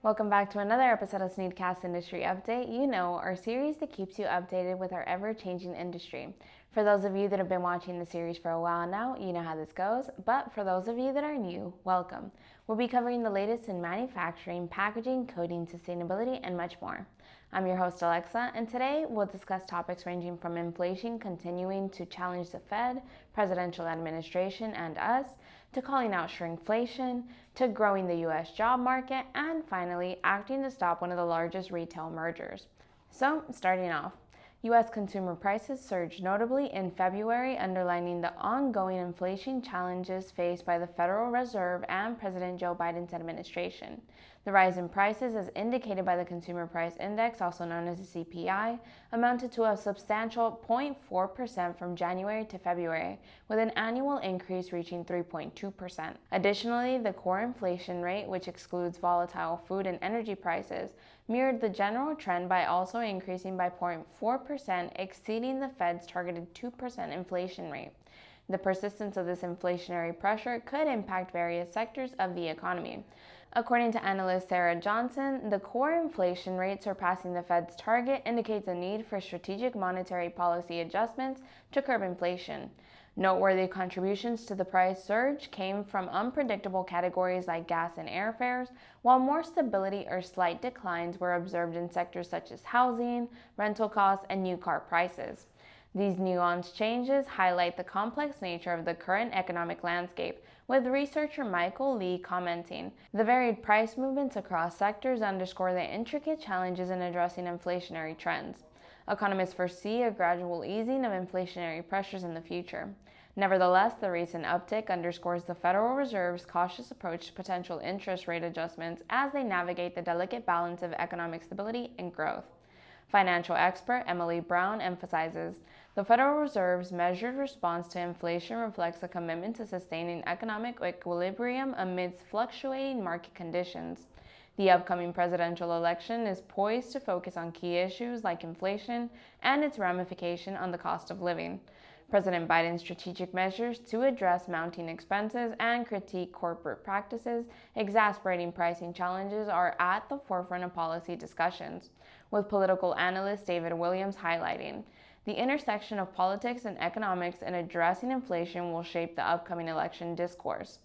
Welcome back to another episode of SNEED-CAST Industry Update. You know, our series that keeps you updated with our ever-changing industry. For those of you that have been watching the series for a while now, you know how this goes. But for those of you that are new, welcome. We'll be covering the latest in manufacturing, packaging, coding, sustainability, and much more. I'm your host, Alexa, and today we'll discuss topics ranging from inflation continuing to challenge the Fed, presidential administration, and us, to calling out shrinkflation, to growing the U.S. job market, and finally, acting to stop one of the largest retail mergers. So, starting off, U.S. consumer prices surged notably in February, underlining the ongoing inflation challenges faced by the Federal Reserve and President Joe Biden's administration. The rise in prices, as indicated by the Consumer Price Index, also known as the CPI, amounted to a substantial 0.4% from January to February, with an annual increase reaching 3.2%. Additionally, the core inflation rate, which excludes volatile food and energy prices, mirrored the general trend by also increasing by 0.4%, exceeding the Fed's targeted 2% inflation rate. The persistence of this inflationary pressure could impact various sectors of the economy. According to analyst Sarah Johnson, the core inflation rate surpassing the Fed's target indicates a need for strategic monetary policy adjustments to curb inflation. Noteworthy contributions to the price surge came from unpredictable categories like gas and airfares, while more stability or slight declines were observed in sectors such as housing, rental costs, and new car prices. These nuanced changes highlight the complex nature of the current economic landscape, with researcher Michael Lee commenting, "The varied price movements across sectors underscore the intricate challenges in addressing inflationary trends. Economists foresee a gradual easing of inflationary pressures in the future. Nevertheless, the recent uptick underscores the Federal Reserve's cautious approach to potential interest rate adjustments as they navigate the delicate balance of economic stability and growth." Financial expert Emily Brown emphasizes, "The Federal Reserve's measured response to inflation reflects a commitment to sustaining economic equilibrium amidst fluctuating market conditions. The upcoming presidential election is poised to focus on key issues like inflation and its ramification on the cost of living. President Biden's strategic measures to address mounting expenses and critique corporate practices exasperating pricing challenges are at the forefront of policy discussions, with political analyst David Williams highlighting, "The intersection of politics and economics in addressing inflation will shape the upcoming election discourse."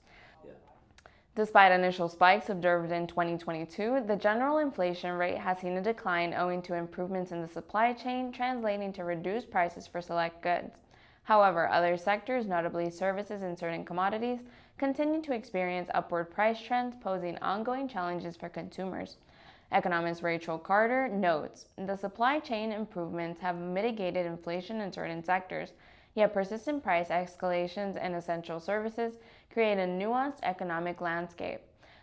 Despite initial spikes observed in 2022, the general inflation rate has seen a decline owing to improvements in the supply chain, translating to reduced prices for select goods. However, other sectors, notably services and certain commodities, continue to experience upward price trends, posing ongoing challenges for consumers. Economist Rachel Carter notes, "The supply chain improvements have mitigated inflation in certain sectors, yet persistent price escalations in essential services create a nuanced economic landscape.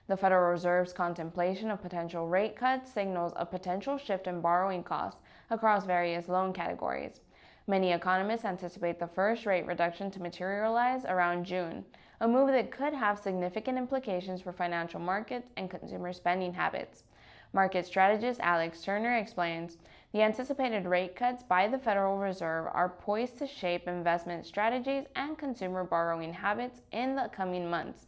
The Federal Reserve's contemplation of potential rate cuts signals a potential shift in borrowing costs across various loan categories. Many economists anticipate the first rate reduction to materialize around June, a move that could have significant implications for financial markets and consumer spending habits." Market strategist Alex Turner explains, "The anticipated rate cuts by the Federal Reserve are poised to shape investment strategies and consumer borrowing habits in the coming months.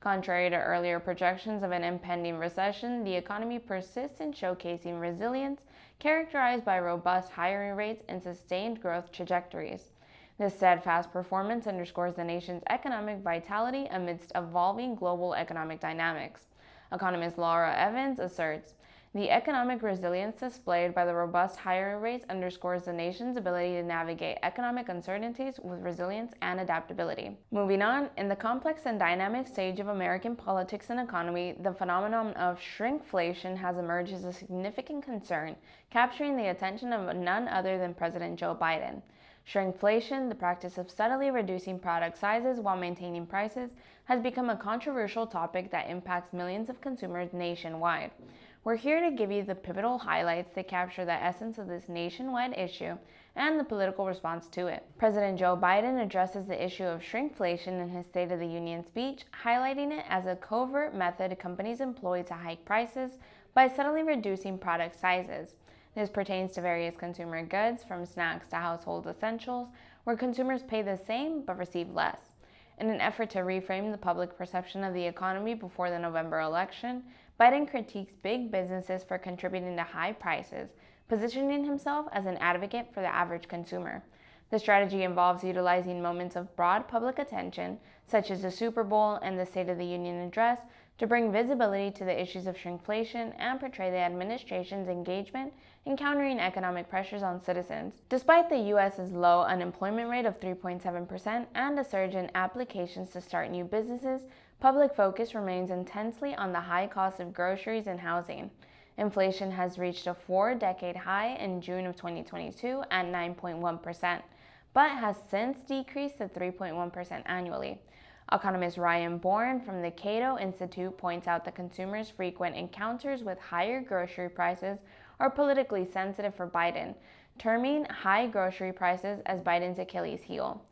Contrary to earlier projections of an impending recession, the economy persists in showcasing resilience characterized by robust hiring rates and sustained growth trajectories. This steadfast performance underscores the nation's economic vitality amidst evolving global economic dynamics." Economist Laura Evans asserts, "The economic resilience displayed by the robust hiring rates underscores the nation's ability to navigate economic uncertainties with resilience and adaptability." Moving on, in the complex and dynamic stage of American politics and economy, the phenomenon of shrinkflation has emerged as a significant concern, capturing the attention of none other than President Joe Biden. Shrinkflation, the practice of steadily reducing product sizes while maintaining prices, has become a controversial topic that impacts millions of consumers nationwide. We're here to give you the pivotal highlights that capture the essence of this nationwide issue and the political response to it. President Joe Biden addresses the issue of shrinkflation in his State of the Union speech, highlighting it as a covert method companies employ to hike prices by steadily reducing product sizes. This pertains to various consumer goods, from snacks to household essentials, where consumers pay the same but receive less. In an effort to reframe the public perception of the economy before the November election, Biden critiques big businesses for contributing to high prices, positioning himself as an advocate for the average consumer. The strategy involves utilizing moments of broad public attention, such as the Super Bowl and the State of the Union address, to bring visibility to the issues of shrinkflation and portray the administration's engagement in countering economic pressures on citizens. Despite the U.S.'s low unemployment rate of 3.7% and a surge in applications to start new businesses, public focus remains intensely on the high cost of groceries and housing. Inflation has reached a 4-decade high in June of 2022 at 9.1%, but has since decreased to 3.1% annually. Economist Ryan Bourne from the Cato Institute points out that consumers' frequent encounters with higher grocery prices are politically sensitive for Biden, terming high grocery prices as Biden's Achilles heel.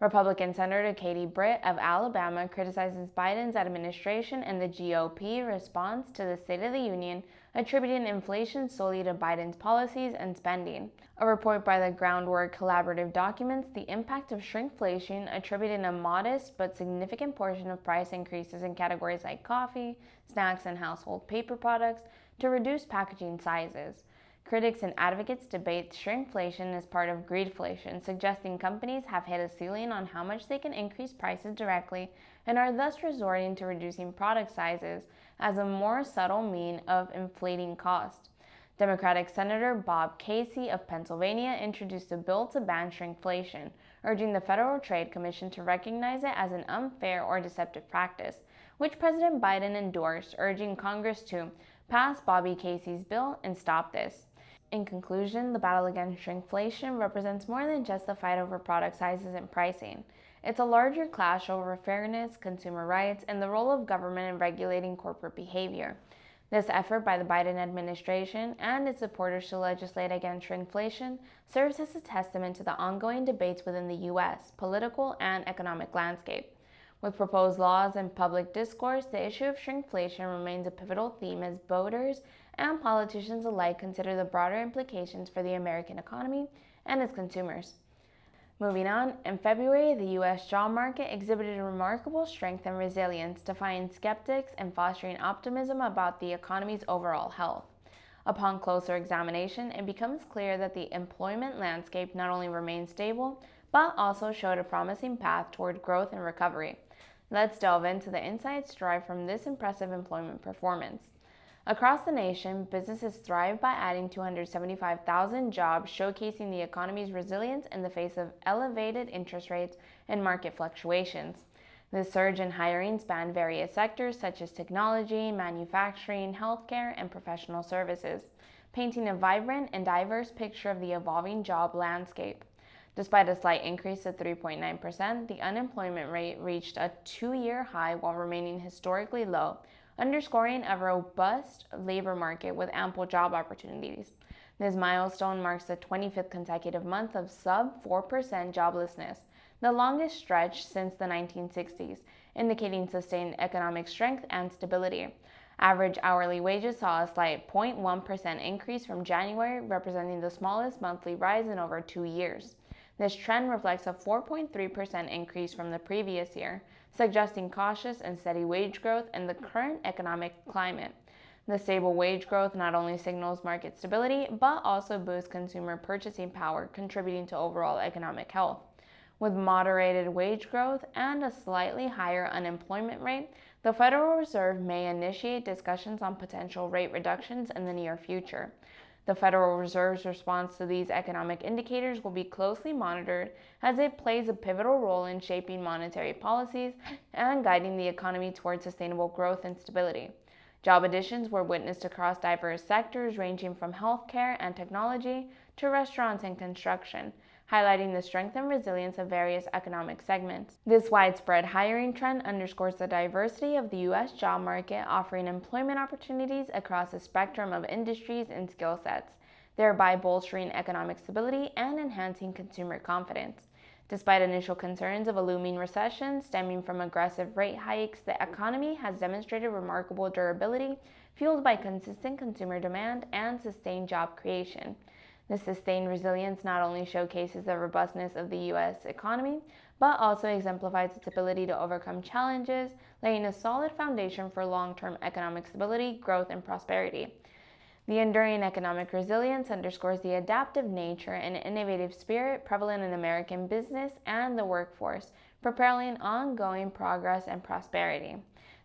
Republican Senator Katie Britt of Alabama criticizes Biden's administration and the GOP response to the State of the Union, attributing inflation solely to Biden's policies and spending. A report by the Groundwork Collaborative documents the impact of shrinkflation, attributing a modest but significant portion of price increases in categories like coffee, snacks, and household paper products to reduced packaging sizes. Critics and advocates debate shrinkflation as part of greedflation, suggesting companies have hit a ceiling on how much they can increase prices directly and are thus resorting to reducing product sizes as a more subtle means of inflating cost. Democratic Senator Bob Casey of Pennsylvania introduced a bill to ban shrinkflation, urging the Federal Trade Commission to recognize it as an unfair or deceptive practice, which President Biden endorsed, urging Congress to pass Bobby Casey's bill and stop this. In conclusion, the battle against shrinkflation represents more than just the fight over product sizes and pricing. It's a larger clash over fairness, consumer rights, and the role of government in regulating corporate behavior. This effort by the Biden administration and its supporters to legislate against shrinkflation serves as a testament to the ongoing debates within the U.S. political and economic landscape. With proposed laws and public discourse, the issue of shrinkflation remains a pivotal theme as voters and politicians alike consider the broader implications for the American economy and its consumers. Moving on, in February, the U.S. job market exhibited remarkable strength and resilience, defying skeptics and fostering optimism about the economy's overall health. Upon closer examination, it becomes clear that the employment landscape not only remained stable, but also showed a promising path toward growth and recovery. Let's delve into the insights derived from this impressive employment performance. Across the nation, businesses thrived by adding 275,000 jobs, showcasing the economy's resilience in the face of elevated interest rates and market fluctuations. This surge in hiring spanned various sectors such as technology, manufacturing, healthcare, and professional services, painting a vibrant and diverse picture of the evolving job landscape. Despite a slight increase of 3.9%, the unemployment rate reached a 2-year high while remaining historically low, underscoring a robust labor market with ample job opportunities. This milestone marks the 25th consecutive month of sub-4% joblessness, the longest stretch since the 1960s, indicating sustained economic strength and stability. Average hourly wages saw a slight 0.1% increase from January, representing the smallest monthly rise in over 2 years. This trend reflects a 4.3% increase from the previous year, suggesting cautious and steady wage growth in the current economic climate. The stable wage growth not only signals market stability, but also boosts consumer purchasing power, contributing to overall economic health. With moderated wage growth and a slightly higher unemployment rate, the Federal Reserve may initiate discussions on potential rate reductions in the near future. The Federal Reserve's response to these economic indicators will be closely monitored as it plays a pivotal role in shaping monetary policies and guiding the economy towards sustainable growth and stability. Job additions were witnessed across diverse sectors ranging from healthcare and technology to restaurants and construction, highlighting the strength and resilience of various economic segments. This widespread hiring trend underscores the diversity of the U.S. job market, offering employment opportunities across a spectrum of industries and skill sets, thereby bolstering economic stability and enhancing consumer confidence. Despite initial concerns of a looming recession stemming from aggressive rate hikes, the economy has demonstrated remarkable durability, fueled by consistent consumer demand and sustained job creation. This sustained resilience not only showcases the robustness of the U.S. economy, but also exemplifies its ability to overcome challenges, laying a solid foundation for long-term economic stability, growth, and prosperity. The enduring economic resilience underscores the adaptive nature and innovative spirit prevalent in American business and the workforce, propelling ongoing progress and prosperity.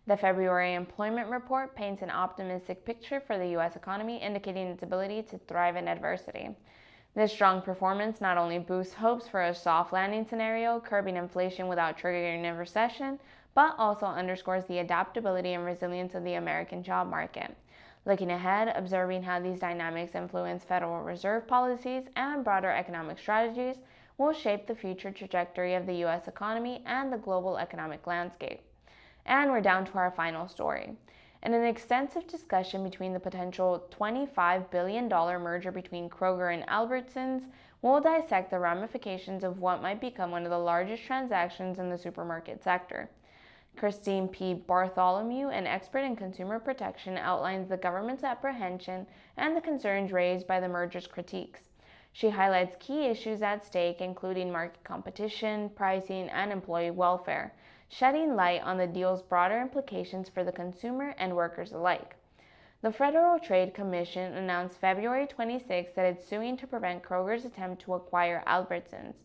The February employment report paints an optimistic picture for the U.S. economy, indicating its ability to thrive in adversity. This strong performance not only boosts hopes for a soft landing scenario, curbing inflation without triggering a recession, but also underscores the adaptability and resilience of the American job market. Looking ahead, observing how these dynamics influence Federal Reserve policies and broader economic strategies will shape the future trajectory of the U.S. economy and the global economic landscape. And we're down to our final story. In an extensive discussion between the potential $25 billion merger between Kroger and Albertsons, we'll dissect the ramifications of what might become one of the largest transactions in the supermarket sector. Christine P. Bartholomew, an expert in consumer protection, outlines the government's apprehension and the concerns raised by the merger's critiques. She highlights key issues at stake, including market competition, pricing, and employee welfare, shedding light on the deal's broader implications for the consumer and workers alike. The Federal Trade Commission announced February 26 that it's suing to prevent Kroger's attempt to acquire Albertsons.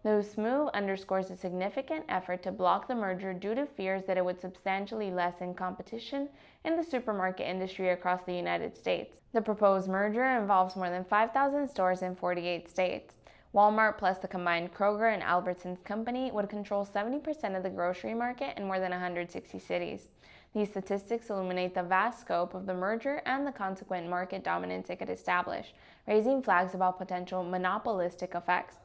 This move underscores a significant effort to block the merger due to fears that it would substantially lessen competition in the supermarket industry across the United States. The proposed merger involves more than 5,000 stores in 48 states. Walmart plus the combined Kroger and Albertsons company would control 70% of the grocery market in more than 160 cities. These statistics illuminate the vast scope of the merger and the consequent market dominance it could establish, raising flags about potential monopolistic effects.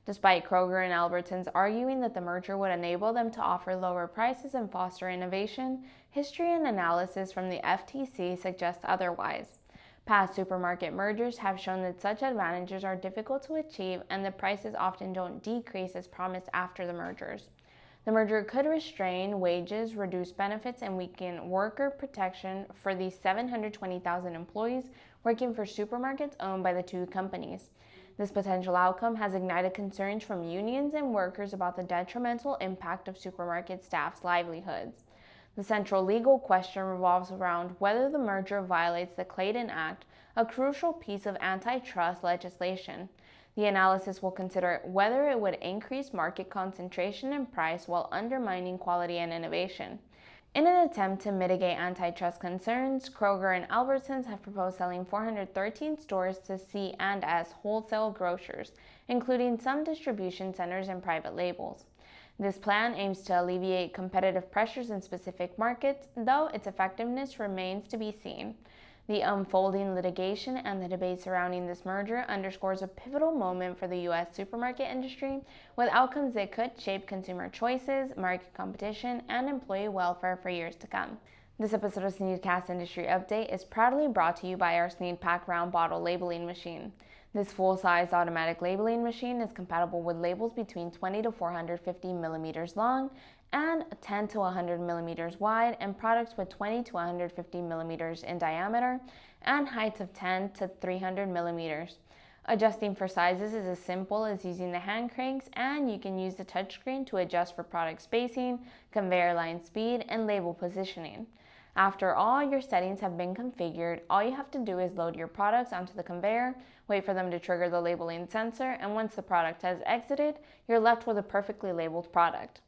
Despite Kroger and Albertsons arguing that the merger would enable them to offer lower prices and foster innovation, history and analysis from the FTC suggest otherwise. Past supermarket mergers have shown that such advantages are difficult to achieve and the prices often don't decrease as promised after the mergers. The merger could restrain wages, reduce benefits, and weaken worker protection for the 720,000 employees working for supermarkets owned by the two companies. This potential outcome has ignited concerns from unions and workers about the detrimental impact of supermarket staff's livelihoods. The central legal question revolves around whether the merger violates the Clayton Act, a crucial piece of antitrust legislation. The analysis will consider whether it would increase market concentration and price while undermining quality and innovation. In an attempt to mitigate antitrust concerns, Kroger and Albertsons have proposed selling 413 stores to C&S wholesale grocers, including some distribution centers and private labels. This plan aims to alleviate competitive pressures in specific markets, though its effectiveness remains to be seen. The unfolding litigation and the debate surrounding this merger underscores a pivotal moment for the U.S. supermarket industry, with outcomes that could shape consumer choices, market competition, and employee welfare for years to come. This episode of SNEED-CAST Industry Update is proudly brought to you by our SNEED-Pack round bottle labeling machine. This full-size automatic labeling machine is compatible with labels between 20 to 450 millimeters long and 10 to 100 millimeters wide, and products with 20 to 150 millimeters in diameter and heights of 10 to 300 millimeters. Adjusting for sizes is as simple as using the hand cranks, and you can use the touchscreen to adjust for product spacing, conveyor line speed, and label positioning. After all your settings have been configured, all you have to do is load your products onto the conveyor, wait for them to trigger the labeling sensor, and once the product has exited, you're left with a perfectly labeled product.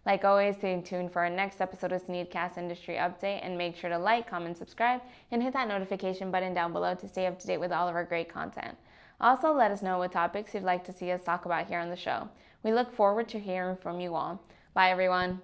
Like always, stay tuned for our next episode of SNEED-CAST Industry Update, and make sure to like, comment, subscribe, and hit that notification button down below to stay up to date with all of our great content. Also, let us know what topics you'd like to see us talk about here on the show. We look forward to hearing from you all. Bye, everyone.